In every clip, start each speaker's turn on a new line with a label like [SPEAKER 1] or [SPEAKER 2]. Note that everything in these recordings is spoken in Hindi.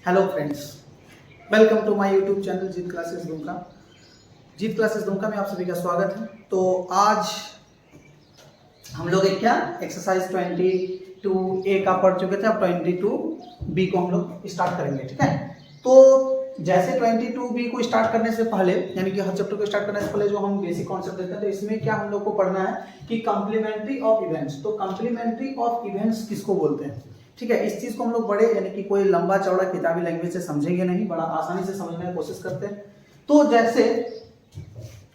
[SPEAKER 1] Hello friends, welcome to my YouTube channel Jeet classes Dumka. Jeet classes Dumka में आप सभी का स्वागत है। तो आज हम लोग एक एक्सरसाइज 22A का पढ़ चुके थे। अब 22B को हम लोग स्टार्ट करेंगे। ठीक है, तो जैसे 22B को स्टार्ट करने से पहले, यानी कि हर चैप्टर को स्टार्ट करने से पहले जो हम बेसिक कॉन्सेप्ट देते हैं, तो इसमें क्या हम लोग को पढ़ना है कि कॉम्प्लीमेंट्री ऑफ इवेंट्स। तो कॉम्प्लीमेंट्री ऑफ इवेंट्स किसको बोलते हैं? ठीक है, इस चीज को हम लोग बड़े यानी कि कोई लंबा चौड़ा किताबी लैंग्वेज से समझेंगे नहीं, बड़ा आसानी से समझने की कोशिश करते हैं। तो जैसे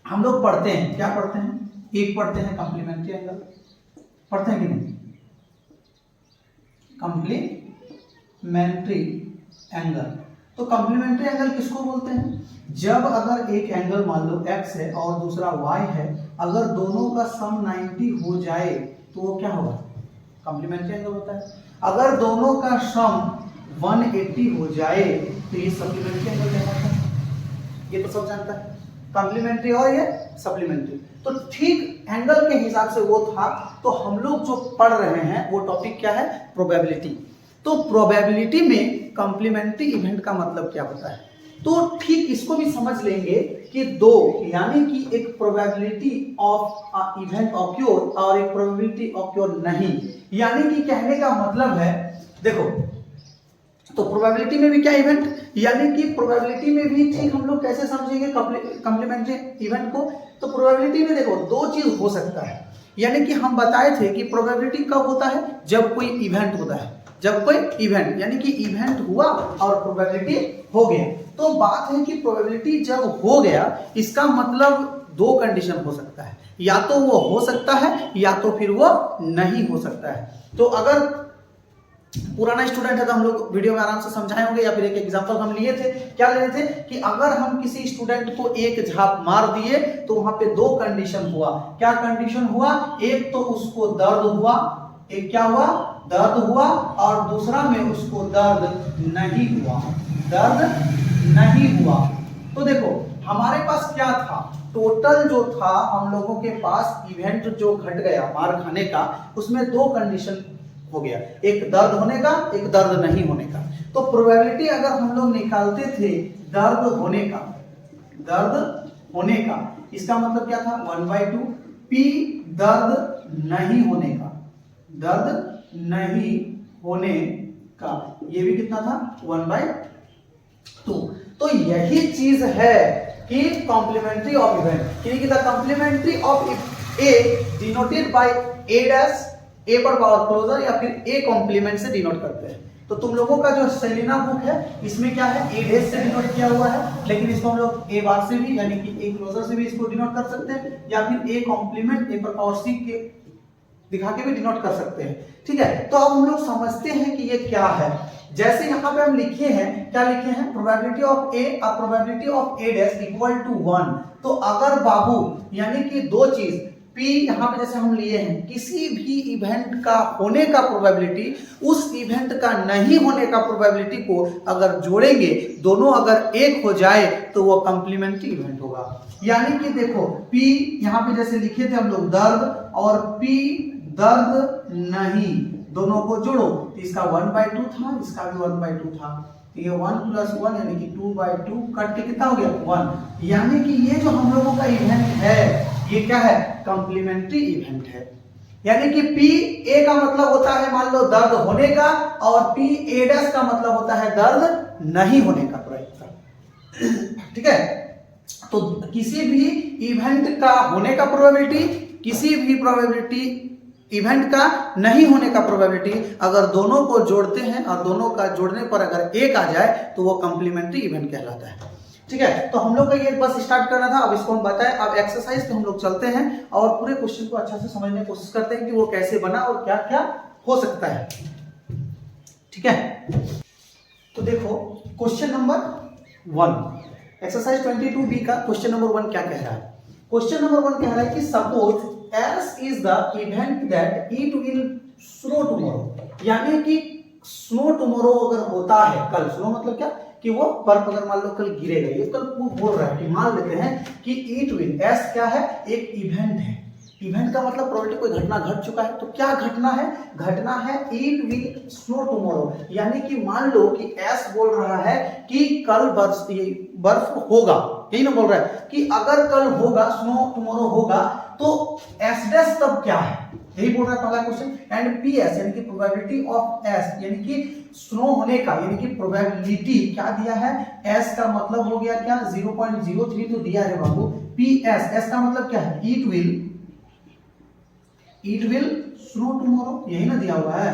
[SPEAKER 1] हम लोग पढ़ते हैं, क्या पढ़ते हैं? एक पढ़ते हैं कॉम्प्लीमेंट्री एंगल, पढ़ते हैं कि नहीं? Complementary angle. तो कॉम्प्लीमेंट्री एंगल किसको बोलते हैं? जब अगर एक एंगल मान लो x है और दूसरा y है, अगर दोनों का सम 90 हो जाए तो वो क्या होगा? कॉम्प्लीमेंट्री एंगल होता है। अगर दोनों का सम 180 हो जाए तो ये सप्लीमेंट्री एंगल कहलाता है। ये तो सब जानता है, कॉम्प्लीमेंट्री और ये सप्लीमेंट्री। तो ठीक एंगल के हिसाब से वो था। तो हम लोग जो पढ़ रहे हैं वो टॉपिक क्या है? प्रोबेबिलिटी। तो प्रोबेबिलिटी में कॉम्प्लीमेंट्री इवेंट का मतलब क्या होता है? तो ठीक इसको भी समझ लेंगे कि दो, यानी कि एक प्रोबेबिलिटी ऑफ इवेंट ऑक्योर और एक प्रोबेबिलिटी ऑक्योर नहीं। यानी कि कहने का मतलब है, देखो, तो प्रोबेबिलिटी में भी क्या इवेंट, यानी कि प्रोबेबिलिटी में भी ठीक हम लोग कैसे समझेंगे कॉम्प्लीमेंट्री इवेंट को? तो प्रोबेबिलिटी में देखो दो चीज हो सकता है। यानी कि हम बताए थे कि प्रोबेबिलिटी कब होता है? जब कोई इवेंट होता है, जब कोई इवेंट, यानी कि इवेंट हुआ और प्रोबेबिलिटी हो गया। तो बात है कि प्रोबेबिलिटी जब हो गया, इसका मतलब दो कंडीशन हो सकता है, या तो वो हो सकता है या तो फिर वो नहीं हो सकता है। तो अगर पुराना स्टूडेंट है तो हम लोग वीडियो में आराम से समझाए होंगे, या फिर एक एग्जांपल हम लिए थे, क्या लिए थे कि अगर हम किसी स्टूडेंट को एक झाप मार दिए तो वहां पे दो कंडीशन हुआ। क्या कंडीशन हुआ? एक तो उसको दर्द हुआ, एक क्या हुआ? दर्द हुआ, और दूसरा में उसको दर्द नहीं हुआ, दर्द नहीं हुआ। तो देखो हमारे पास क्या था? टोटल जो था हम लोगों के पास इवेंट जो घट गया मार खाने का, उसमें दो कंडीशन हो गया, एक दर्द होने का, एक दर्द नहीं होने का। तो प्रोबेबिलिटी अगर हम लोग निकालते थे दर्द होने का, दर्द होने का, इसका मतलब क्या था? 1/2 p दर्द नहीं होने का, दर्द नहीं होने का, ये भी कितना था? 1/2। तो यही चीज है कि कॉम्प्लीमेंट्री ऑफ इवेंट, यानी कि the complementary of A denoted by a dash, A पर पावर क्लोजर, या फिर ए कॉम्प्लीमेंट से डिनोट करते हैं। तो तुम लोगों का जो सेलिना बुक है इसमें क्या है? ए डैश से डिनोट किया हुआ है, लेकिन इसको हम लोग ए बार से भी, यानी कि ए क्लोजर से भी इसको डिनोट कर सकते हैं, या फिर ए कॉम्प्लीमेंट ए पर पावर सी के दिखा के भी डिनोट कर सकते हैं। ठीक है, तो अब हम लोग समझते हैं कि ये क्या है। जैसे यहाँ पे हम लिखे हैं, क्या लिखे हैं? प्रोबेबिलिटी ऑफ ए और probability of A dash equal to 1। तो अगर बाबू, यानी कि दो चीज P यहाँ पे जैसे हम लिए हैं, किसी भी इवेंट का होने का प्रोबेबिलिटी उस इवेंट का नहीं होने का प्रोबेबिलिटी को अगर जोड़ेंगे, दोनों अगर एक हो जाए तो वो कॉम्प्लीमेंट्री इवेंट होगा। यानी कि देखो P यहाँ पे जैसे लिखे थे हम लोग दर्द, और P दर्द नहीं, दोनों को जोड़ो तो इसका 1/2 था, इसका भी 1/2 था। तो ये 1 + 1 यानी कि 2/2 कट के कितना हो गया? 1। यानी कि ये जो हम लोगों का इवेंट है ये क्या है? कॉम्प्लीमेंट्री इवेंट है। यानी कि P A का मतलब होता है मान लो दर्द होने का, और P A डैश का मतलब होता है दर्द नहीं होने का प्रयत्न। ठीक है, तो किसी भी इवेंट का होने का प्रोबेबिलिटी, किसी भी प्रोबेबिलिटी इवेंट का नहीं होने का प्रोबेबिलिटी, अगर दोनों को जोड़ते हैं और दोनों का जोड़ने पर अगर एक आ जाए तो वो कॉम्प्लीमेंट्री इवेंट कहलाता है। ठीक है, तो हम लोग का ये बस स्टार्ट करना था। अब इसको हम बताएं, अब एक्सरसाइज पे हम लोग चलते हैं और पूरे क्वेश्चन को अच्छा से समझने की कोशिश करते हैं कि वो कैसे बना और क्या क्या हो सकता है। ठीक है, तो देखो क्वेश्चन नंबर 1, एक्सरसाइज 22B का क्वेश्चन नंबर 1 क्या कह रहा है? क्वेश्चन नंबर 1 कह रहा है कि suppose S is the event that it will snow tomorrow. यानी कि स्नो टुमारो अगर होता है कल, स्नो मतलब क्या कि वो बर्फ अगर मान लो कल गिरेगा, ये कल वो बोल रहा है कि मान लेते हैं कि इट विल, एस क्या है? एक इवेंट है, इवेंट का मतलब प्रोबेबिलिटी कोई घटना घट चुका है, तो क्या घटना है? घटना है इट विल स्नो टुमारो, यानी कि मान लो कि एस बोल रहा है कि कल बर्फ होगा, यही ना बोल रहा है कि अगर कल होगा, स्नो टुमारो होगा, तो एस डैश तब क्या है, यही बोल रहा है पहला क्वेश्चन। एंड पी एस यानी कि प्रोबेबिलिटी ऑफ एस, यानी कि स्नो होने का, यानी कि प्रोबेबिलिटी क्या दिया है, एस का मतलब हो गया क्या 0.03 तो दिया है बाबू। पी एस, एस का मतलब क्या है, इट विल स्नो टुमारो, यही ना दिया हुआ है,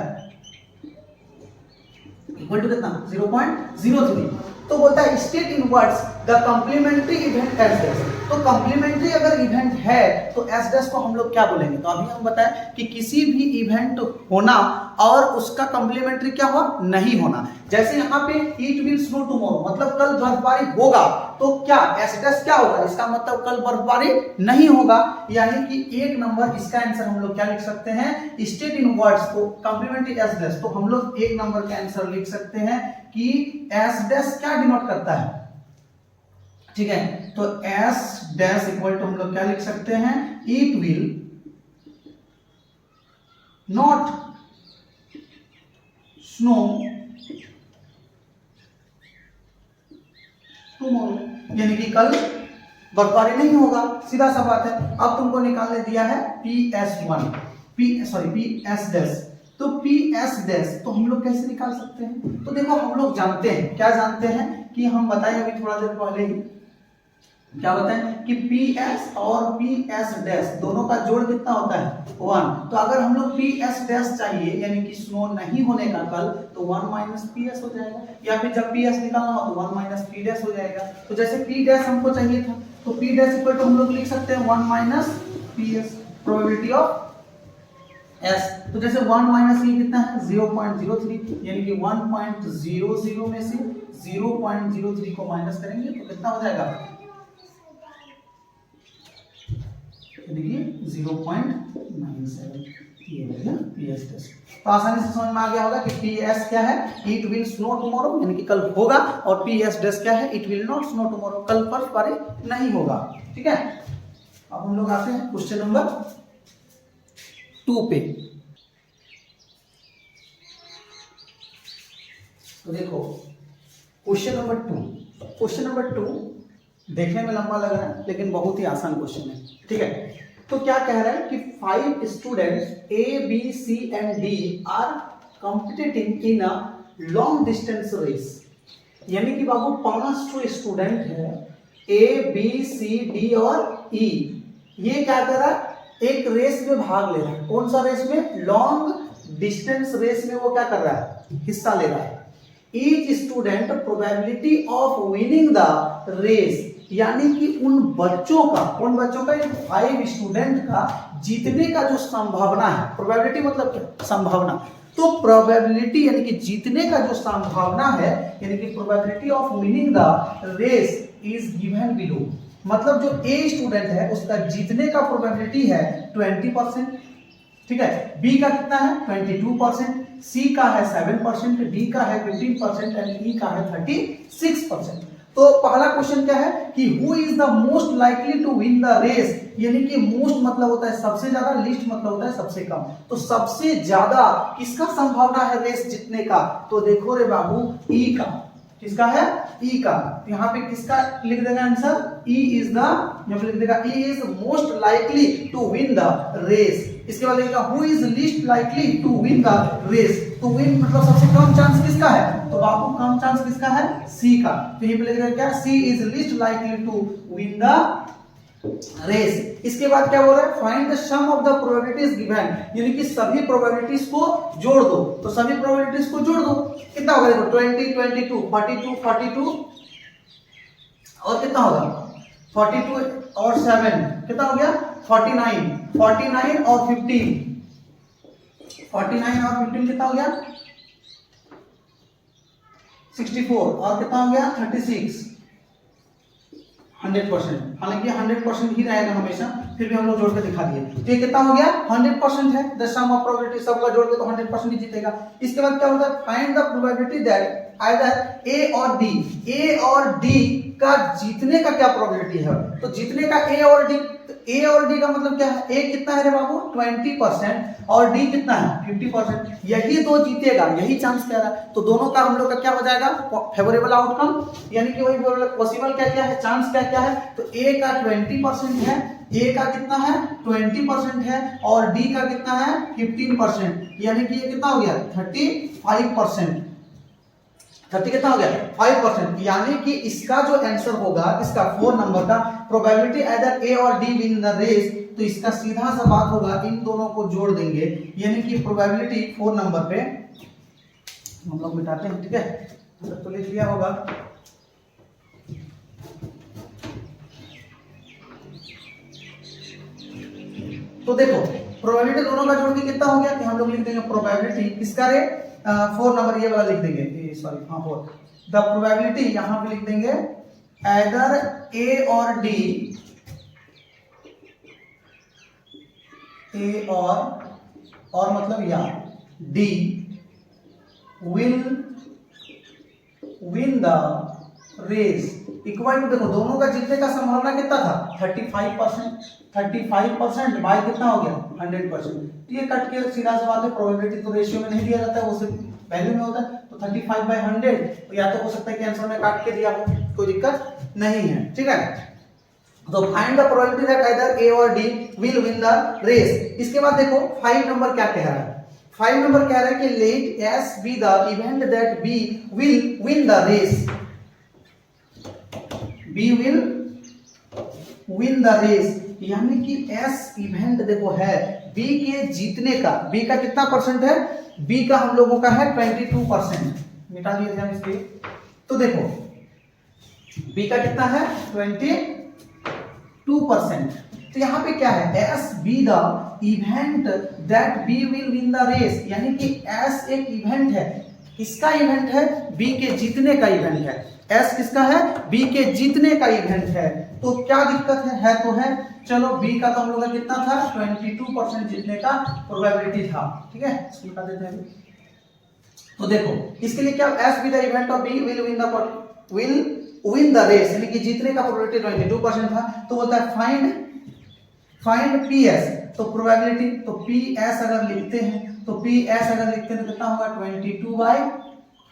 [SPEAKER 1] इक्वल टू कितना 0.03। तो बोलता है state in words the complementary event S dash. तो कॉम्प्लीमेंट्री अगर इवेंट है तो एस डैश को हम लोग क्या बोलेंगे, तो अभी हम बताएं कि किसी भी इवेंट होना और उसका कॉम्प्लीमेंट्री क्या हुआ, नहीं होना। जैसे यहाँ पे इट विल स्नो टुमारो मतलब कल बर्फबारी होगा, तो क्या एस डैश क्या होगा, इसका मतलब कल बर्फबारी नहीं होगा, यानी कि एक नंबर इसका आंसर हम लोग क्या लिख सकते हैं, स्टेट इन वर्ड्स को कॉम्प्लीमेंट्री एस डैश, तो हम लोग एक नंबर का आंसर लिख सकते हैं कि एस डैश क्या डिनोट करता है, ठीक है। तो एस डैश इक्वल टू हम लोग क्या लिख सकते हैं, it will not snow tomorrow, यानी कि कल बर्फबारी नहीं होगा, सीधा सा बात है। अब तुमको निकालने दिया है पी एस डैश, तो पी एस डैश तो हम लोग कैसे निकाल सकते हैं, तो देखो हम लोग जानते हैं, क्या जानते हैं कि हम बताएं अभी थोड़ा देर पहले ही, क्या बताएं कि पी एस और पी एस डैश दोनों का जोड़ कितना होता है 1। तो अगर हम लोग पी एस डैश चाहिए यानी कि स्नो नहीं होने का कल, तो 1 माइनस पी एस हो जाएगा, या फिर जब पी एस निकालना हो तो 1 माइनस पी डैश हो जाएगा। तो जैसे पी डैश हमको चाहिए था, तो पी डैश इक्वल टू हम लोग लिख सकते हैं 1 minus P S, probability of S. तो जैसे 1 माइनस ये कितना है 0.03, यानी कि 1.00 में से 0.03 को माइनस करेंगे तो कितना हो जाएगा, यानी कि 0.97, ये हो गया पी एस डैश। तो आसानी से समझ में आ गया होगा कि पी एस क्या है, इट विल स्नो टुमारो, यानी कि कल होगा, और पी एस डैश क्या है, it will not snow tomorrow, कल बर्फबारी नहीं होगा, ठीक है। अब हम लोग आते हैं क्वेश्चन नंबर 2 पे। तो देखो क्वेश्चन नंबर 2 देखने में लंबा लग रहा है लेकिन बहुत ही आसान क्वेश्चन है, ठीक है। तो क्या कह रहा है कि 5 students A, B, C and D are competing in a long distance race, यानी कि बाबू 5 स्टूडेंट है A, B, C, D और E, ये क्या कर रहा है, एक रेस में भाग ले रहा है। कौन सा रेस में, लॉन्ग डिस्टेंस रेस में वो क्या कर रहा है, हिस्सा ले रहा है। Each student probability of winning the race, यानी कि उन बच्चों का 5 स्टूडेंट का जीतने का जो संभावना है, प्रोबेबिलिटी मतलब क्या, संभावना, तो प्रोबेबिलिटी यानी कि जीतने का जो संभावना है, यानी कि probability of winning the race is given below, मतलब जो ए स्टूडेंट है उसका जीतने का प्रोबेबिलिटी है 20%, ठीक है। बी का कितना है 22%, सी का है 7%, डी का है 15% एंड ई का है 36%। तो पहला क्वेश्चन क्या है कि who is the most likely to win the race, यानी कि मोस्ट मतलब होता है सबसे ज्यादा, लिस्ट मतलब होता है सबसे कम, तो सबसे ज्यादा किसका संभावना है रेस जीतने का, तो देखो रे बाबू ई का, किसका है, ई का। तो यहाँ पे किसका लिख देगा आंसर, ई इज द, यहाँ पे लिख देगा E is most likely to win the race. इसके बाद लिखेगा who is least likely to win the race, तो विन मतलब सबसे कम चांस किसका है, तो बाबू कम चांस किसका है, सी का। तो ये पे लिख देगा क्या, C is least likely to win the race. इसके बाद क्या बोल रहा है, find the sum of the probabilities given, यानी कि सभी प्रोबेबिलिटीज को जोड़ दो, तो सभी प्रोबेबिलिटीज को जोड़ दो, कितना होगा देखो 20, 22, 42, 42 और कितना होगा 42 और 7 कितना हो गया 49, 49 और 15, 49 और 15 कितना हो गया 64 और कितना हो गया 36, 100%, हालांकि 100% ही रहेगा हमेशा, फिर भी हम लोग जोड़ के दिखा दिए। तो ये कितना हो गया 100% है, द सम ऑफ प्रोबेबिलिटी सबका जोड़ के तो 100% ही जीतेगा। इसके बाद क्या होता है, find the probability that either A or D, A or D का जीतने का क्या प्रोबेबिलिटी है, तो जीतने का ए और डी तो ए और डी का मतलब क्या है, ए कितना है रे बाबू 20% और डी कितना है 50%, यही दो जीतेगा, यही चांस कह रहा है। तो दोनों का हम लोग का क्या हो जाएगा फेवरेबल आउटकम, यानी कि वही पॉसिबल क्या क्या है, चांस क्या क्या है। तो ए का 20% है, ए का कितना है 20% है और डी का कितना है 15%, यानी कि ये कितना हो गया 35%। 30 कितना हो गया 5%, यानी कि इसका जो आंसर होगा इसका 4 नंबर का probability either A or D win the race, तो इसका सीधा सा बात होगा इन दोनों को जोड़ देंगे, यानी कि प्रोबेबिलिटी 4 नंबर पे हम लोग मिटाते हैं, ठीक है। तो लिख लिया होगा तो देखो प्रोबेबिलिटी दोनों का जोड़ के कितना हो गया कि हम लोग लिख देंगे प्रोबेबिलिटी किसका रे 4 नंबर ये वाला लिख देंगे, सॉरी हाँ 4, द प्रोबेबिलिटी यहां पे लिख देंगे आइदर ए और डी, ए और मतलब या D will win the race equal to, देखो दोनों का जीतने का संभावना कितना था 35%, 35% बाय कितना हो गया 100%। तो ये कट के सीधा सा बात है, प्रोबेबिलिटी तो रेशियो में नहीं दिया जाता है, वो सिर्फ वैल्यू में होता है। तो 35/100 तो या तो हो सकता है कि आंसर में काट के दिया हो, कोई दिक्कत नहीं है, ठीक है। तो find the probability that either A or D will win the race. इसके बाद देखो 5 नंबर क्या कह रहा है, 5 नंबर कह रहा है कि let S be the event that B will win the race, B will win the race, यानी कि एस इवेंट देखो है बी के जीतने का, बी का कितना परसेंट है, बी का हम लोगों का है 22%, मिटा दिए हम इसके। तो देखो बी का कितना है 22%, तो यहाँ पे क्या है S be the event that B will win the race, यानी कि एस एक इवेंट है, किसका इवेंट है बी के जीतने का इवेंट है, एस किसका है बी के जीतने का इवेंट है। तो क्या दिक्कत है तो है, चलो बी का तो हम लोग का कितना था 22% जीतने का प्रोबेबिलिटी था, ठीक है इसको बता देते हैं। तो देखो इसके लिए क्या S be the event of B will win the race, यानी कि जीतने का प्रोबेबिलिटी 22% था। तो बोलता है फाइंड पी एस, तो प्रोबेबिलिटी, तो पी एस अगर लिखते हैं तो पी एस अगर लिखते हैं तो कितना होगा 22/100,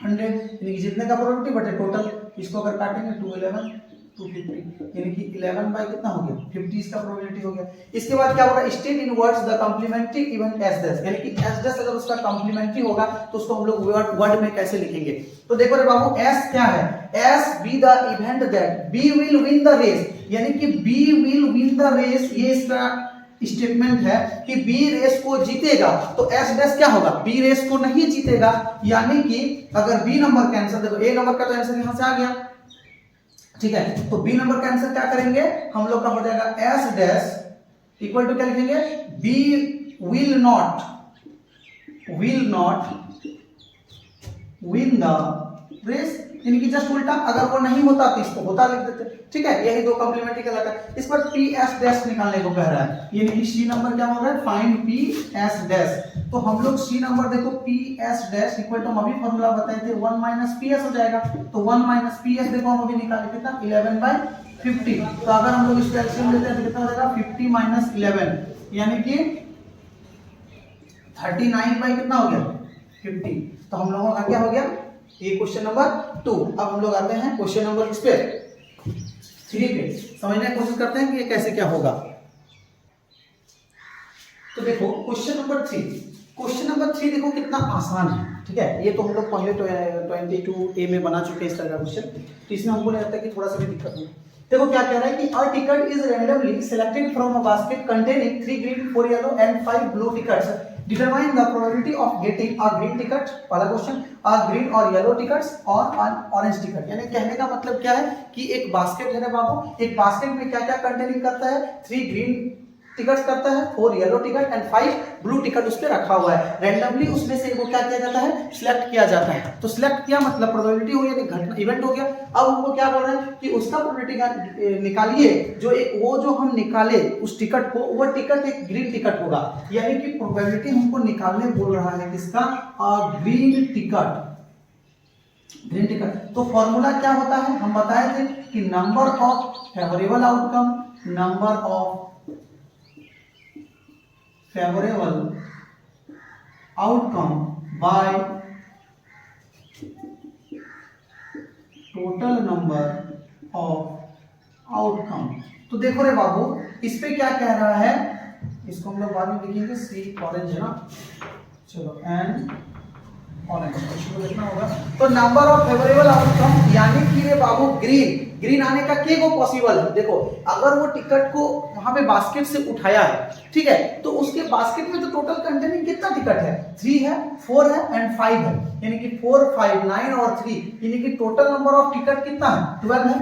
[SPEAKER 1] यानी कि जीतने का प्रोबेबिलिटी बटे टोटल, इसको अगर काटेंगे 211 250, यानी कि 11 बाय कितना हो गया 50 इसका प्रोबेबिलिटी हो गया। इसके बाद क्या होगा state in words the complementary event S dash, यानी कि एस डैश अगर उसका कॉम्प्लीमेंट्री होगा तो उसको हम लोग वर्ड में कैसे लिखेंगे। तो देखो रे बाबू एस क्या है, S be the event that B will win the race, यानी कि B will win the race, ये इसका स्टेटमेंट है कि बी रेस को जीतेगा। तो एस डैश क्या होगा बी रेस को नहीं जीतेगा, यानी कि अगर बी नंबर का आंसर देखो, ए नंबर का तो आंसर यहां से आ गया, ठीक है। तो बी नंबर का आंसर क्या करेंगे हम लोग का हो जाएगा एस डैश इक्वल टू क्या लिखेंगे B will not win the race, यानी कि जस्ट उल्टा, अगर वो नहीं होता तो इसको होता लिख देते, ठीक है। यही दो कॉम्प्लीमेंट्री कहलाता है। इस पर पी एस डैश निकालने को कह रहा है, यानी कि सी नंबर क्या हो रहा है फाइंड पी एस डैश। तो हम लोग सी नंबर देखो P S dash equal to हम अभी फॉर्मूला बताए थे 1 माइनस पी एस हो जाएगा। तो 1 माइनस पी एस देखो हम अभी निकाले कितना 11/50, तो अगर हम लोग इसको एलसीएम लेते हैं तो कितना हो जाएगा 50 माइनस 11, यानी कि 39 बाई कितना हो गया 50। तो हम लोगों का क्या हो गया ये क्वेश्चन नंबर 2। अब हम लोग आते हैं क्वेश्चन नंबर किस पे 3 पे, समझने की कोशिश करते हैं कि ये कैसे क्या होगा। तो देखो क्वेश्चन नंबर 3 देखो कितना आसान है, ठीक है। ये तो हम लोग पहले 22A में बना चुके हैं इस तरह का क्वेश्चन, तो इसमें हमको नहीं लगता कि थोड़ा सा भी दिक्कत हो। देखो क्या कह रहा है कि a ticket is randomly selected from a basket containing 3 green 4 yellow and 5 blue tickets, determine the probability of getting a green ticket, पहला क्वेश्चन, अ ग्रीन और येलो टिकट्स और अन ऑरेंज टिकट। यानी कहने का मतलब क्या है कि एक बास्केट है ना बाबू, एक बास्केट में क्या क्या कंटेनिंग करता है 3 ग्रीन टिकट्स करता है, 4 yellow ticket and 5 blue ticket उस पे रखा हुआ है। रैंडमली उसमें से वो क्या किया जाता है सिलेक्ट किया जाता है। तो सिलेक्ट किया मतलब प्रोबेबिलिटी हो गया, घटना इवेंट हो गया। अब हमको क्या बोल रहे हैं कि उसका प्रोबेबिलिटी निकालिए, जो एक वो जो हम निकाले उस टिकट को, वो टिकट एक ग्रीन टिकट होगा, यानी कि प्रोबेबिलिटी हमको निकालने बोल रहा है किसका ग्रीन टिकट। तो फॉर्मूला क्या होता है हम बताए थे कि number of favourable outcome, number of favourable outcome by total number of outcome. तो देखो रे बाबू, इस पे क्या कह रहा है, इसको हम लोग बाद में लिखेंगे, सी ऑरेंज है ना, चलो एन ऑरेंज इसको लिखना होगा। तो नंबर ऑफ फेवरेबल आउटकम यानी कि रे बाबू ग्रीन आने का के को पॉसिबल है। देखो अगर वो टिकट को वहां पे बास्केट से उठाया है, ठीक है, तो उसके बास्केट में तो टोटल कंटेनिंग कितना टिकट है, 3 है, 4 है एंड 5 है, यानी कि 4 5 9 और 3, यानी कि टोटल नंबर ऑफ टिकट कितना है, 12 है।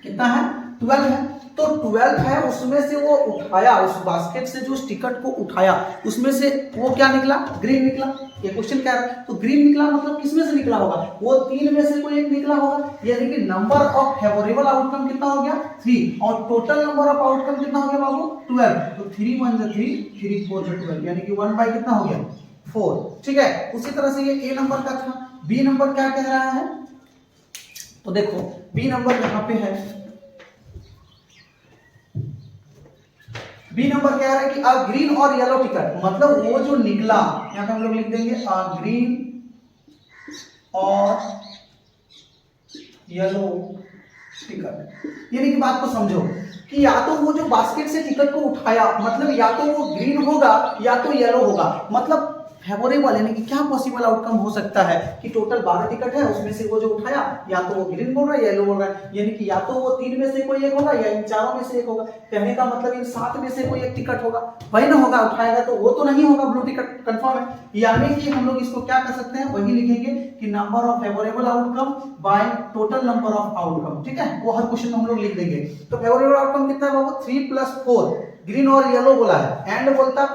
[SPEAKER 1] कितना है, 12 है। तो 12 है, उसमें से वो उठाया, उस बास्केट से जो उस टिकट को उठाया उसमें से वो क्या निकला, ग्रीन निकला। ये क्वेश्चन क्या है, तो ग्रीन निकला मतलब किसमें से निकला होगा, वो 3 में से कोई एक निकला होगा, यानी कि नंबर ऑफ फेवरेबल आउटकम कितना हो गया, 3, और टोटल नंबर ऑफ आउटकम कितना हो गया बाबू, 12। तो 3 1 3, 3 4 12, यानी कि 1 बाय कितना हो गया, 4। ठीक है, उसी तरह से ये ए नंबर का था। बी नंबर क्या कह रहा है, तो देखो बी नंबर यहाँ पे है, बी नंबर क्या है कि अ ग्रीन और येलो टिकट, मतलब वो जो निकला, यहां पे हम लोग लिख देंगे अ ग्रीन और येलो टिकट। यानी कि बात को समझो कि या तो वो जो बास्केट से टिकट को उठाया, मतलब या तो वो ग्रीन होगा या तो येलो होगा, मतलब फेवरेबल यानी कि क्या पॉसिबल आउटकम हो सकता है कि टोटल 12 टिकट है, उसमें से वो जो उठाया या तो वो ग्रीन बोल रहा है, येलो बोल रहा है, यानी कि या तो वो 3 में से कोई एक होगा या इन चारों में से एक होगा। कहने का मतलब इन 7 में से कोई एक टिकट होगा, वही ना होगा उठाएगा, तो वो तो नहीं होगा, ब्लू टिकट कंफर्म है। यानी कि हम लोग इसको क्या कर सकते हैं, वही लिखेंगे कि number of favourable outcome by total number of outcome. ठीक है, वो हर क्वेश्चन में हम लोग लिख देंगे। तो फेवरेबल आउटकम कितना है बाबू, 3 + 4, ग्रीन और येलो बोला है, एंड बोलता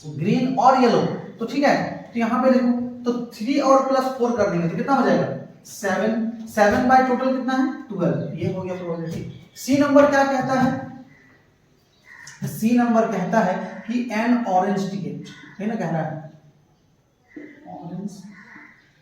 [SPEAKER 1] ग्रीन और येलो, तो ठीक है, तो यहां पे देखो, तो 3 और +4 कर देंगे तो कितना हो जाएगा, 7। 7 बाय टोटल कितना है, 12। ये हो गया प्रोबेबिलिटी। सी नंबर क्या कहता है, सी नंबर कहता है कि एन ऑरेंज टिकट, है ना, कह रहा है ऑरेंज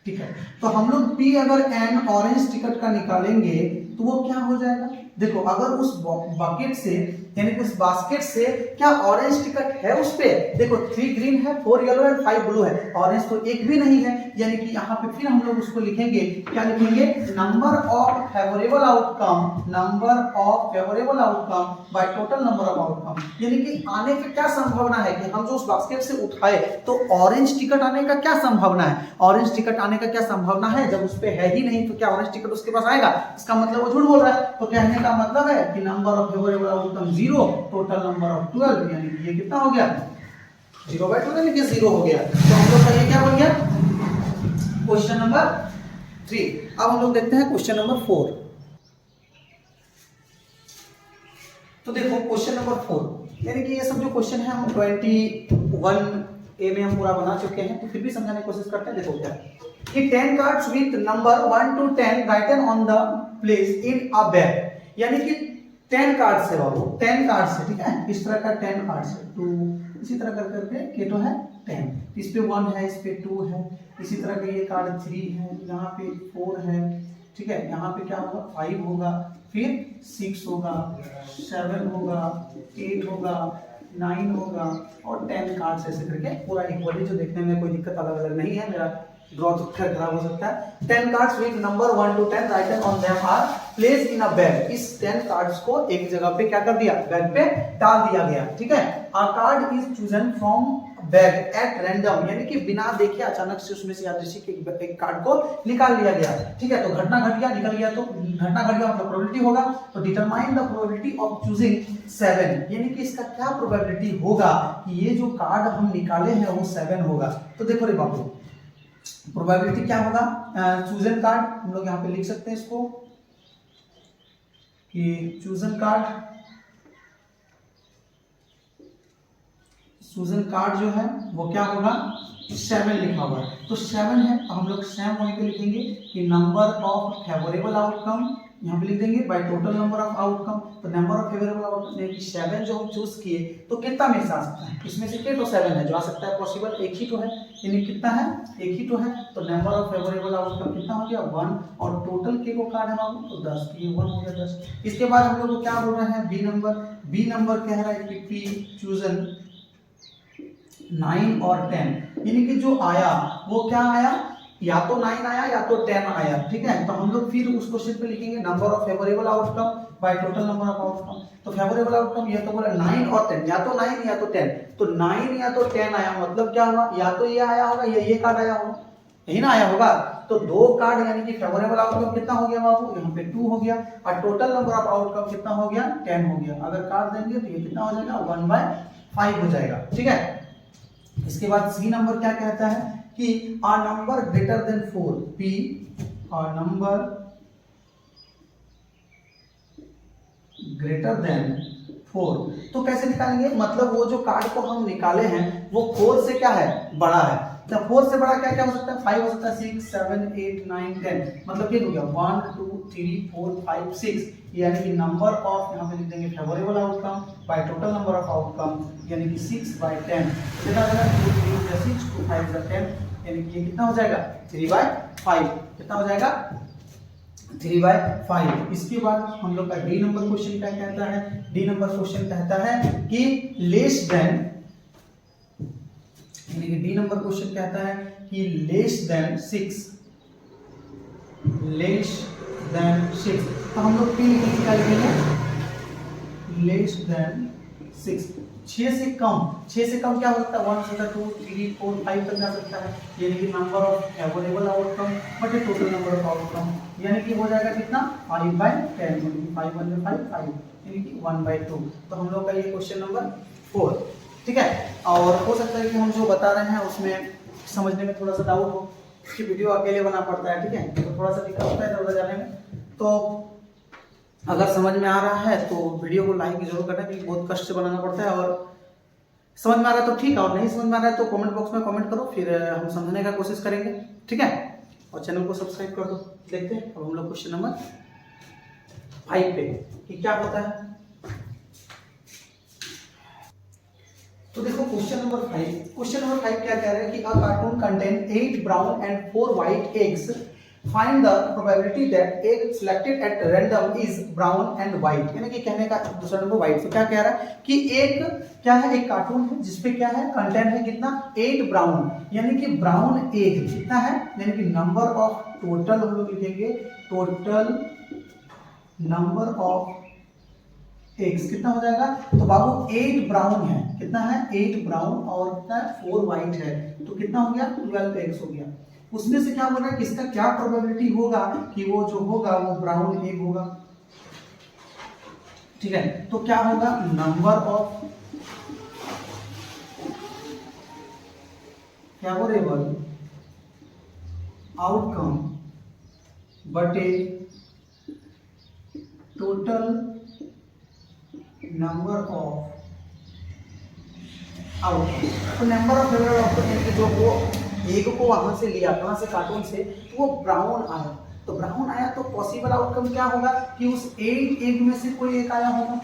[SPEAKER 1] टिकट। तो हम लोग पी अगर एन ऑरेंज टिकट का निकालेंगे तो वो क्या हो जाएगा, देखो अगर उस बकेट से यानी कि उस बास्केट से क्या ऑरेंज टिकट है, उस पे देखो 3 ग्रीन है, 4 येलो एंड 5 ब्लू है, ऑरेंज तो एक भी नहीं है, यानी कि यहाँ पे फिर हम लोग उसको लिखेंगे, क्या लिखेंगे, number of favourable outcome, number of favourable outcome by total number of outcome. यानी कि आने की क्या संभावना है कि हम जो उस बास्केट से उठाए तो ऑरेंज टिकट आने का क्या संभावना है, ऑरेंज टिकट आने का क्या संभावना है, जब उस पे है ही नहीं तो क्या ऑरेंज टिकट उसके पास आएगा, इसका मतलब वो झूठ बोल रहा है। तो कहने का मतलब है कि number of favourable outcome 0, total number of 12, यानी कि ये कितना हो गया, 0/12 यानी कि 0 हो गया। तो हम लोग का ये क्या बन गया, क्वेश्चन नंबर 3। अब हम लोग देखते हैं क्वेश्चन नंबर 4। तो देखो क्वेश्चन नंबर 4, यानी कि ये सब जो क्वेश्चन है हम 21A में हम पूरा बना चुके हैं, तो फिर भी समझाने की कोशिश करते हैं। देखो क्या कि 10 cards with number 1 to 10 written on the place in a bag, यानी कि 10 कार्ड्स है बाबू, 10 कार्ड्स है, ठीक है, इस तरह का 10 कार्ड्स है, 2 इसी तरह कर करके केटो है 10, इस पे 1 है, इस पे 2 है, इसी तरह का ये कार्ड 3 है, यहाँ पे 4 है, ठीक है, यहाँ पे क्या होगा 5 होगा, फिर 6 होगा, 7 होगा, 8 होगा, 9 होगा और 10 कार्ड्स ऐसे करके पूरा इक्वली, जो देखने में कोई दिक्कत अलग अलग नहीं है, मेरा ड्रॉ तो खराब हो सकता है। 10 cards with number 1 to 10 written on them are place in a bag, इस 10 कार्ड्स को एक जगह पे क्या कर दिया, बैग पे डाल दिया गया, ठीक है। अ card is chosen from bag at random, यानी कि बिना देखे अचानक से उसमें से यादृच्छिक एक कार्ड को निकाल लिया गया, ठीक है। तो घटना घट गया, निकल गया, तो घटना घट गया मतलब प्रोबेबिलिटी होगा, तो determine the probability of choosing 7, यानी कि इसका क्या प्रोबेबिलिटी होगा कि ये जो कार्ड हम निकाले हैं वो 7 होगा। तो देखो रे बाबू, प्रोबेबिलिटी क्या होगा, चूजन कार्ड हम लोग यहाँ पे लिख सकते हैं इसको कि चूजन कार्ड जो है वो क्या होगा, 7 लिखा हुआ है, तो 7 है, तो हम लोग सेम वहीं पे लिखेंगे कि नंबर ऑफ फेवरेबल आउटकम, यहाँ पे लिख देंगे bye total number of outcome. तो नंबर ऑफ फेवरेबल आउटकम यानी कि 7 जो हम चूज किए, तो कितना में से आ सकता है, इसमें से के तो 7 है जो आ सकता है, पॉसिबल एक ही तो है, यानी कितना है, एक ही तो है, तो नंबर ऑफ फेवरेबल आउटकम कितना हो गया 1, और टोटल के को कार्ड है बाबू तो 10, ये 1 हो गया 10। इसके बाद हम लोग को क्या बोल रहे हैं, बी नंबर कह रहा है कि पी चूजन 9 और 10, यानी कि जो आया वो क्या आया, या तो 9 आया या तो 10 आया, ठीक है। तो हम लोग फिर उस क्वेश्चन पे लिखेंगे number of favourable outcome by total number of outcome. तो फेवरेबल आउटकम ये तो बोला 9 और 10, या तो 9 या तो 10, तो 9 या तो 10 आया, मतलब क्या हुआ, या तो ये आया होगा या ये कार्ड आया होगा, यही ना आया होगा। तो दो कार्ड यानी कि फेवरेबल आउटकम कितना हो गया बाबू, यहाँ पे 2 हो गया, और टोटल नंबर ऑफ आउटकम कितना हो गया, 10 हो गया। अगर कार्ड देंगे तो ये कितना हो जाएगा, 1/5 हो जाएगा, ठीक है। इसके बाद सी नंबर क्या कहता है कि a number greater than 4, p a number greater than 4, तो कैसे निकालेंगे, मतलब वो जो कार्ड को हम निकाले हैं वो 4 से क्या है, बड़ा है। तो 4 से बड़ा क्या क्या हो सकता है, 5 हो सकता है, 6 7 8 9 10, मतलब ये हो गया 1 2 3 4 5 6, यानी कि नंबर ऑफ, यहाँ पे लिख देंगे favourable outcome by total number of outcome, यानी कि 6/10, कितना हो जाएगा, 2 3 6 2 5 10, यानी कि ये कितना हो जाएगा, 3/5, कितना हो जाएगा, 3/5। इसके बाद हम लोग का डी नंबर क्वेश्चन क्या कहता है, डी नंबर क्वेश्चन कहता है कि लेस देन, यानी कि डी नंबर क्वेश्चन कहता है कि लेस देन 6, लेस देन 6, तो हम लोग पी क्या लिखेंगे, लेस देन 6, 6 से कम, 6 से कम क्या हो सकता है, 1 से 2 3 4 5 तक जा सकता है, यानी कि number of favourable outcome but total number of outcome, यानी कि हो जाएगा कितना, 5/10, यानी कि 5 1 में 5 5, यानी कि 1/2। तो हम लोग का ये क्वेश्चन नंबर 4, ठीक है। और हो सकता है कि हम जो बता रहे हैं उसमें समझने में थोड़ा सा डाउट हो, कि वीडियो अकेले बना पड़ता है, ठीक है, तो थोड़ा सा दिक्कत होता है इधर उधर जाने में। तो अगर समझ में आ रहा है तो वीडियो को लाइक जरूर करना, क्योंकि बहुत कष्ट से बनाना पड़ता है, और समझ में आ रहा है तो ठीक है, और नहीं समझ में आ रहा है तो कमेंट बॉक्स में कमेंट करो, फिर हम समझने का कोशिश करेंगे, ठीक है। और चैनल को सब्सक्राइब कर दो। देखते हैं अब हम लोग क्वेश्चन नंबर 5 पे कि क्या होता है। तो देखो क्वेश्चन नंबर 5, क्वेश्चन नंबर 5 क्या कह रहा है कि a carton contain 8 brown and 4 white eggs, find the probability that egg selected at random is brown and white, यानी कि कहने का दूसरा नंबर व्हाइट। तो क्या कह रहा है कि एक क्या है, एक कार्टून है जिसपे क्या है, कंटेंट है कितना, 8 ब्राउन, यानी कि ब्राउन एग कितना है, यानी कि नंबर ऑफ टोटल हम लोग लिखेंगे, टोटल नंबर ऑफ एग्स कितना हो जाएगा, तो बाबू 8 ब्राउन है, कितना है, 8 ब्राउन, और कितना है, 4 व्हाइट है, तो कितना हो गया, 12 एग्स हो गया। उसमें से क्या बोल रहा है कि इसका क्या प्रोबेबिलिटी होगा कि वो जो होगा वो ब्राउन एग होगा, ठीक है। तो क्या होगा, नंबर ऑफ फेवरेबल आउटकम बटे टोटल नंबर ऑफ आउटकम। तो नंबर ऑफ फेवरेबल आउटकम यानी कि जो वो एग को वहां से लिया, कहां से, कार्टून से, तो वो ब्राउन आया, तो ब्राउन आया तो पॉसिबल आउटकम क्या होगा कि उस 8 एग में से कोई एक आया होगा,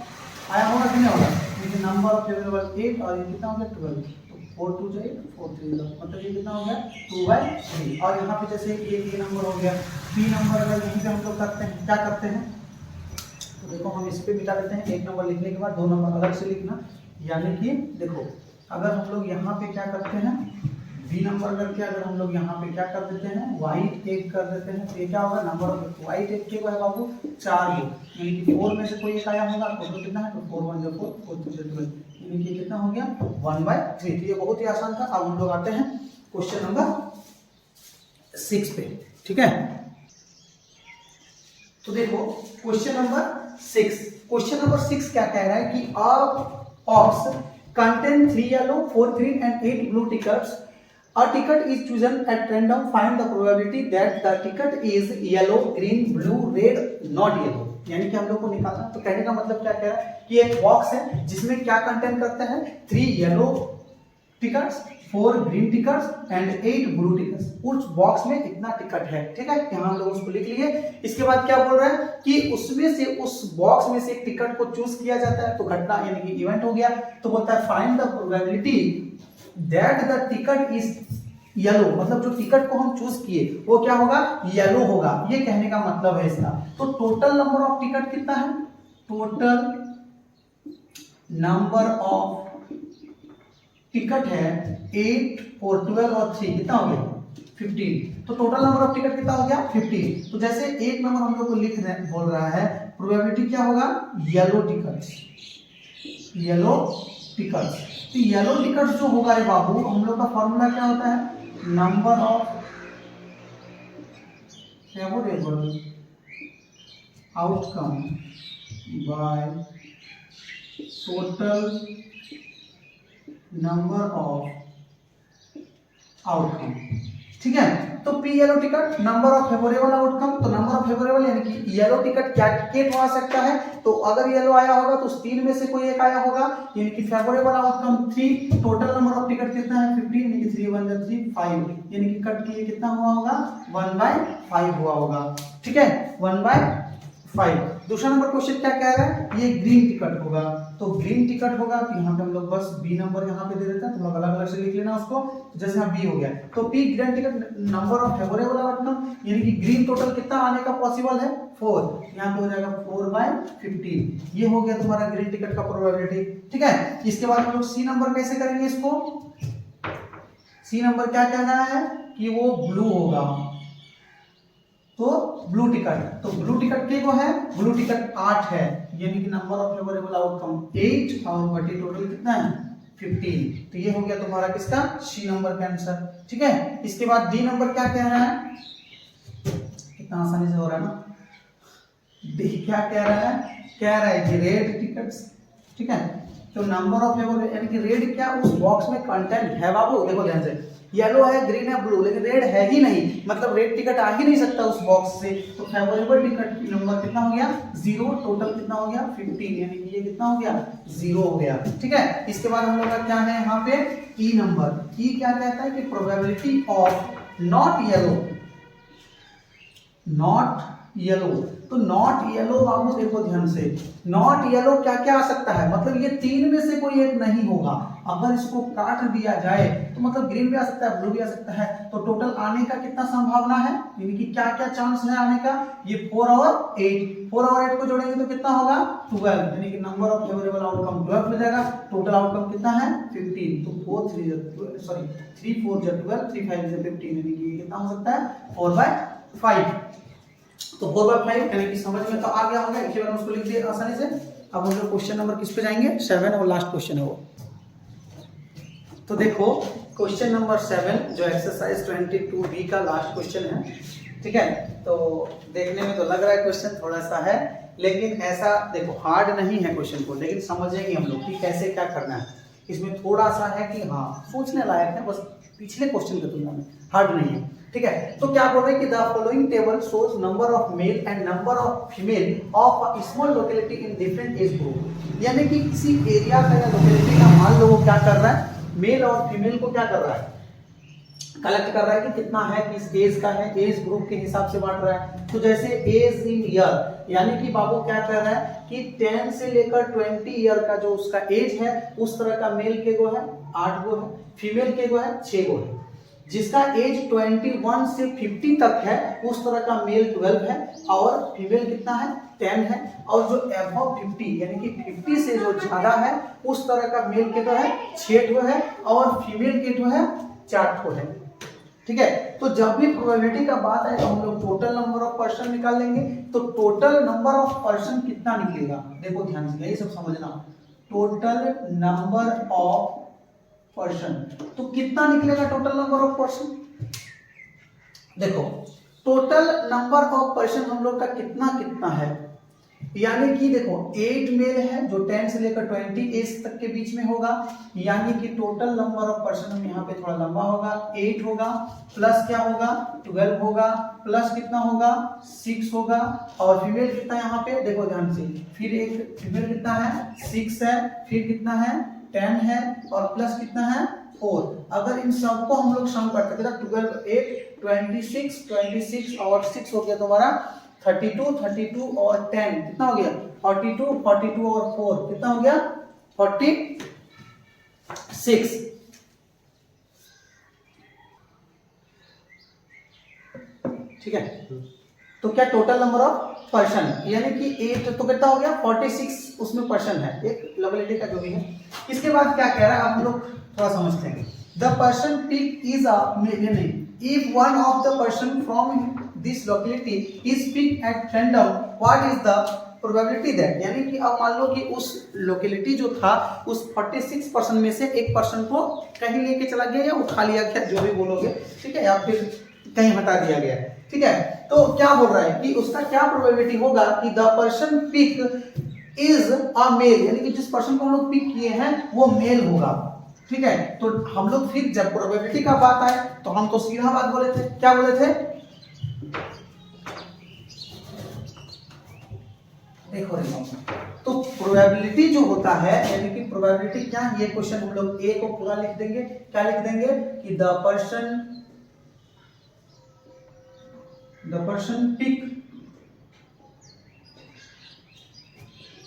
[SPEAKER 1] आया होगा कि नहीं होगा, क्योंकि नंबर ऑफ फेवरेबल 8 और ये कितना हो गया 12, तो 4 2 8 4 3 मतलब ये कितना हो गया 2/3। और यहाँ पे जैसे ये नंबर हो गया, बी नंबर अगर यहीं पे हम लोग करते हैं, क्या करते हैं, तो देखो हम इस पे मिटा देते हैं, 1 नंबर लिखने के बाद 2 नंबर अलग से लिखना, यानी कि देखो अगर हम लोग यहाँ पे क्या करते हैं, बी नंबर करके अगर हम लोग यहाँ पे क्या कर देते हैं, व्हाइट एग कर देते हैं, तो ये क्या होगा, नंबर ऑफ व्हाइट एग के है बाबू 4 गो, यानी कि 4 में से कोई एक आया होगा, टोटल कितना है, तो 4 1 जो 4 4 2 12, यानी कि कितना हो गया 1/3। तो ये बहुत ही आसान था। अब हम लोग आते हैं क्वेश्चन नंबर 6 पे, ठीक है। तो देखो क्वेश्चन नंबर 6, क्वेश्चन नंबर 6 क्या कह रहा है कि अ box contain 3 yellow 4 green and 8 blue tickets, a ticket is chosen at random, find the probability that the ticket is yellow green blue red not yellow, यानी कि हम लोग को निकालना। तो कहने का मतलब क्या कह रहा है कि एक बॉक्स है जिसमें क्या कंटेंट करता है, 3 yellow tickets 4 green tickets and 8 blue tickets, उस बॉक्स में इतना टिकट है, ठीक है, यहाँ हम लोग उसको लिख लिए। इसके बाद क्या बोल रहा है कि उसमें से, उस बॉक्स में से एक टिकट को चूज किया जाता है, तो घटना यानी कि इवेंट हो गया, तो बोलता है find the probability that the ticket is yellow, मतलब जो टिकट को हम चूज किए वो क्या होगा, येलो होगा, ये कहने का मतलब है इसका। तो टोटल नंबर ऑफ टिकट कितना है, टोटल नंबर ऑफ टिकट है 8 और 12 और 3 कितना हो गया 15। तो टोटल नंबर ऑफ टिकट कितना हो गया 15। तो जैसे एक नंबर हम लोग को लिख रहे बोल रहा है प्रोबेबिलिटी क्या होगा येलो टिकट। येलो टिकट, तो येलो टिकट जो होगा रे बाबू हम लोग का फॉर्मूला क्या होता है number of favourable outcome by total number of outcome. ठीक है, तो P yellow ticket number of favourable outcome. तो नंबर ऑफ फेवरेबल यानी कि येलो टिकट क्या कितने आ सकता है, तो अगर येलो आया होगा तो उस तीन में से कोई एक आया होगा, यानी कि favourable outcome 3। Total number of ticket कितना है 15, यानी कि 3 1 3 5, यानी कि कट के लिए कितना हुआ होगा 1/5 हुआ होगा। ठीक है 1/5। दूसरा नंबर क्वेश्चन क्या कह रहा है, ये ग्रीन टिकट होगा। तो ग्रीन टिकट होगा तो यहाँ पे हम लोग बस बी नंबर यहाँ पे दे देते हैं, तुम लोग अलग अलग से लिख लेना उसको। जैसे यहाँ बी हो गया तो P green ticket number of favourable outcome, यानी कि ग्रीन टोटल कितना आने का पॉसिबल है 4, यहाँ पे हो जाएगा 4/15। ये हो गया तुम्हारा ग्रीन टिकट का प्रोबेबिलिटी। ठीक है, इसके बाद हम लोग सी नंबर कैसे करेंगे इसको। सी नंबर क्या कहना है कि वो ब्लू होगा, तो ब्लू टिकट, तो ब्लू टिकट के को है ब्लू टिकट 8 है, यानी कि नंबर ऑफ फेवरेबल आउटकम 8 और बटे टोटल कितना है 15। तो ये हो गया तुम्हारा किसका सी नंबर का आंसर। ठीक है, इसके बाद डी नंबर क्या कह रहा है, कितना आसानी से हो रहा है ना। डी क्या कह रहा है कि रेड टिकट्स। ठीक है, तो नंबर ऑफ फेवरेबल यानी कि रेड क्या उस बॉक्स में कंटेंट है बाबू, देखो ध्यान से येलो है ग्रीन है ब्लू, लेकिन रेड है ही नहीं, मतलब रेड टिकट आ ही नहीं सकता उस बॉक्स से। तो फेवरेबल टिकट नंबर कितना हो गया 0, टोटल कितना हो गया 15, यानी कि ये कितना हो गया 0 हो गया। ठीक है, इसके बाद हम लोग का क्या है यहाँ पे ई नंबर। ई क्या कहता है कि probability of not yellow, not yellow. तो नॉट येलो बाबू देखो ध्यान से, नॉट येलो क्या क्या आ सकता है, मतलब ये तीन में से कोई एक नहीं होगा। अगर इसको काट दिया जाए तो मतलब ग्रीन भी आ सकता है ब्लू भी आ सकता है, तो टोटल आने का कितना संभावना है, यानी कि क्या क्या चांस है आने का, ये 4 और 8। 4 और 8 को जोड़ेंगे तो कितना होगा 12, यानी कि नंबर ऑफ फेवरेबल आउटकम 12 मिल जाएगा। टोटल आउटकम कितना है 15, तो 3 4 12 3 5 15, यानी कि कितना हो सकता है 4/5। तो 4/5 यानी कि समझ में तो आ गया होगा, एक बार उसको लिख दिए आसानी से। अब हम लोग क्वेश्चन नंबर किस पे जाएंगे 7 और लास्ट क्वेश्चन है वो। तो देखो क्वेश्चन नंबर 7 जो एक्सरसाइज 22B का लास्ट क्वेश्चन है। ठीक है, तो देखने में तो लग रहा है क्वेश्चन थोड़ा सा है, लेकिन ऐसा देखो हार्ड नहीं है क्वेश्चन को, लेकिन समझेंगे हम लोग कि कैसे क्या करना है। इसमें थोड़ा सा है कि हाँ सोचने लायक है, बस पिछले क्वेश्चन की तुलना में हार्ड नहीं है। ठीक है, तो क्या बोल रहे हैं कि the following table shows number of male and number of female of a small locality in different age group. यानी कि किसी एरिया का या लोकेलिटी का मान लो वो क्या कर रहा है, मेल और फीमेल को क्या कर रहा है कलेक्ट कर रहा है कि कितना है, किस एज का है, एज ग्रुप के हिसाब से बांट रहा है। तो जैसे एज इन ईयर, यानी कि बाबू क्या कर रहा है कि 10 से लेकर 20 ईयर का जो उसका एज है उस तरह का मेल के गो है 8 गो है, फीमेल के गो है 6 गो है। जिसका एज 21 से 50 तक है उस तरह का मेल 12 है और फीमेल कितना है 10 है। और जो अबव 50 यानी कि 50 से जो ज्यादा है उस तरह का मेल के तो है 6 ठो है और फीमेल के तो है 4 ठो है। ठीक है, तो जब भी प्रोबेबिलिटी का बात आए तो हम लोग टोटल नंबर ऑफ पर्सन निकाल लेंगे। तो टोटल नंबर ऑफ पर्सन कितना निकलेगा, देखो ध्यान से यही सब समझना। टोटल नंबर ऑफ पर्सन, तो कितना निकलेगा टोटल नंबर ऑफ पर्सन। देखो टोटल नंबर ऑफ पर्सन हम लोग का कितना कितना है, यानी कि देखो 8 मेल है जो 10 से लेकर 20 एज तक के बीच में होगा, यानी कि टोटल नंबर ऑफ पर्सन हम यहाँ पे थोड़ा लंबा होगा 8 होगा, प्लस क्या होगा 12 होगा, प्लस कितना होगा 6 होगा, और फीमेल कितना यहाँ पे देखो ध्यान से, फिर एक फीमेल कितना है 6 है, फिर कितना है 10 है और प्लस कितना है 4। अगर इन सबको हम लोग सम करते हैं 12 8 26 और 6 हो गया तुम्हारा 32 और 10 कितना हो गया 42 और 4 कितना हो गया 46। ठीक है, तो क्या टोटल नंबर ऑफ पर्सन यानी कि 8 तो कितना हो गया 46 उसमें पर्सन है एक लोकेलिटी का जो भी है। इसके बाद क्या कह रहा है, हम लोग थोड़ा समझते हैं। The person pick is a male, if one of the person from this locality is pick at random what is the probability that, यानी कि अब मान लो कि उस लोकेलिटी जो था उस 46% में से एक पर्सन को कहीं लेके चला गया या उठा लिया गया, जो भी बोलोगे, ठीक है, या फिर कहीं हटा दिया गया, ठीक है। तो क्या बोल रहा है कि उसका क्या प्रोबेबिलिटी होगा कि the person pick is a male, यानी कि जिस पर्सन को हम लोग पिक किए हैं वो मेल होगा, ठीक है। तो हम लोग फिर जब प्रोबेबिलिटी का बात आए तो हम तो सीधा बात बोले थे, क्या बोले थे, देखो तो प्रोबेबिलिटी जो होता है, यानी कि प्रोबेबिलिटी क्या, ये क्वेश्चन हम लोग ए को पूरा लिख देंगे, क्या लिख देंगे कि the person pick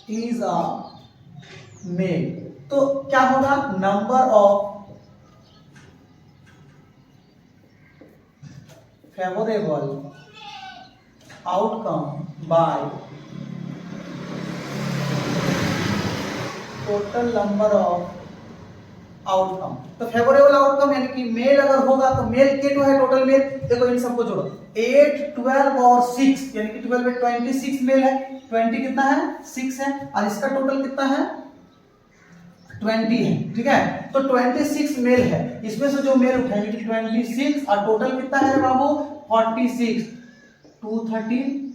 [SPEAKER 1] is a male, तो क्या होगा, number of favourable outcome by total number of outcome. तो फेवरेबल आउटकम यानी कि मेल अगर होगा तो मेल कितना है, टोटल मेल, देखो इन सबको जोड़ो, 8 12 और 6, यानी कि 12 में 26 मेल है, 20 कितना है 6 है, और इसका टोटल कितना है 20 है, ठीक है। तो 26 मेल है, इसमें से जो मेल उठाएंगे 26 और टोटल कितना है बाबू 46, 213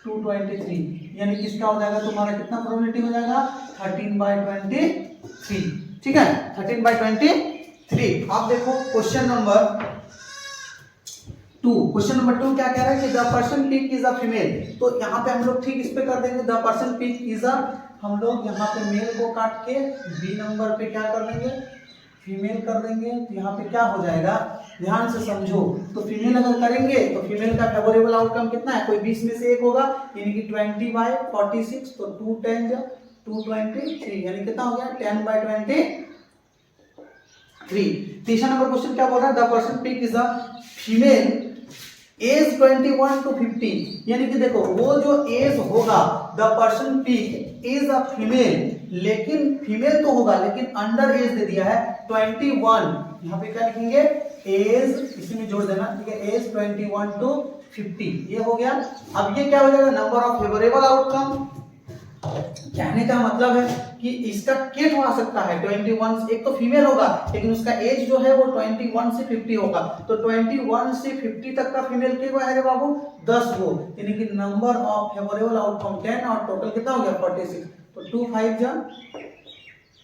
[SPEAKER 1] 223, यानी कि इसका हो जाएगा तुम्हारा कितना प्रोबेबिलिटी हो जाएगा 13/23, ठीक है, 13/23। अब देखो क्वेश्चन नंबर 2, क्वेश्चन नंबर 2 क्या कह रहा है कि the person pick is a female, तो यहाँ पे हम लोग ठीक इस पे कर देंगे, the person pick is a, हम लोग यहाँ पे मेल को काट के बी नंबर पे क्या कर देंगे, फीमेल कर देंगे, तो यहाँ पे क्या हो जाएगा, ध्यान से समझो, तो फीमेल अगर करेंगे तो फीमेल का फेवरेबल आउटकम कितना है, कोई 20 में से एक होगा, यानी कि 20/46, तो 2 10 223, यानी कितना हो गया 10/23। तीसरा नंबर क्वेश्चन क्या बोल रहा है, the person pick is a female age 21 to 50, यानी कि देखो वो जो एज होगा, the person pick is a female, लेकिन फीमेल तो होगा लेकिन अंडर एज दे दिया है 21, यहाँ पे क्या लिखेंगे एज, इसी में जोड़ देना, ठीक है, एज 21 to 50, ये हो गया। अब ये क्या हो जाएगा, नंबर ऑफ फेवरेबल आउटकम, कहने का मतलब है कि इसका केट हो सकता है 21, एक तो फीमेल होगा लेकिन उसका एज जो है वो 21 से 50 होगा, तो 21 से 50 तक का फीमेल के है रे बाबू 10 गो, यानी कि नंबर ऑफ फेवरेबल आउटकम 10 और टोटल कितना हो गया 46, तो 2 5 जा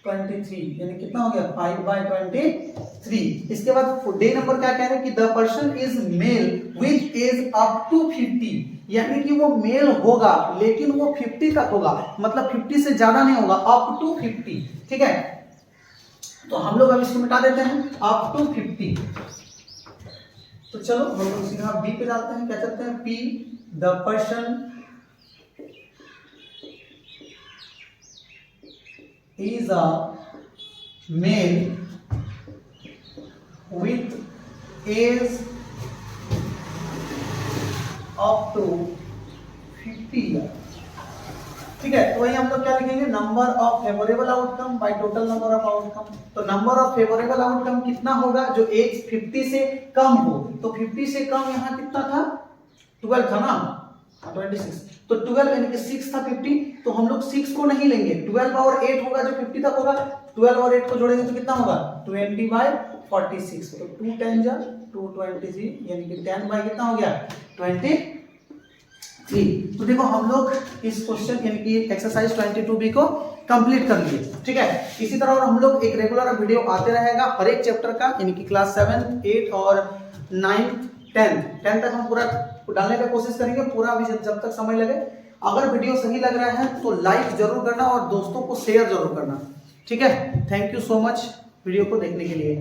[SPEAKER 1] 23, यानी कितना हो गया 5/23। इसके बाद डे नंबर क्या कह रहे हैं कि the person is male with age up to 50, यानी कि वो मेल होगा लेकिन वो 50 तक होगा, मतलब 50 से ज्यादा नहीं होगा, अप टू 50, ठीक है। तो हम लोग अब इसको मिटा देते हैं, अप टू 50। तो चलो हम लोग सीधा बी पे डालते हैं, क्या करते हैं, P the person is a male with age up to 50 years, ठीक है। तो वही हम लोग क्या लिखेंगे, number of favourable outcome by total number of outcome, तो नंबर ऑफ फेवरेबल आउटकम कितना होगा, जो एज 50 से कम हो, तो 50 से कम यहाँ कितना था 12 था ना, 26, तो 12 यानी कि 6 था 50, तो हम लोग 6 को नहीं लेंगे, 12 और 8 होगा जो 50 तक होगा, 12 और 8 को जोड़ेंगे तो कितना होगा 20/46, तो 2 10 जा 223, यानी कि 10 बाय कितना हो गया 23। तो देखो हम लोग इस क्वेश्चन यानी कि एक्सरसाइज 22B को कंप्लीट कर लिए, ठीक है। इसी तरह और हम लोग एक रेगुलर वीडियो आते रहेगा हर एक चैप्टर का, यानी कि क्लास 7 8 और 9 10 तक हम पूरा डालने का कोशिश करेंगे, पूरा अभी जब तक समय लगे। अगर वीडियो सही लग रहा है तो लाइक जरूर करना और दोस्तों को शेयर जरूर करना, ठीक है। Thank you so much video को देखने के लिए।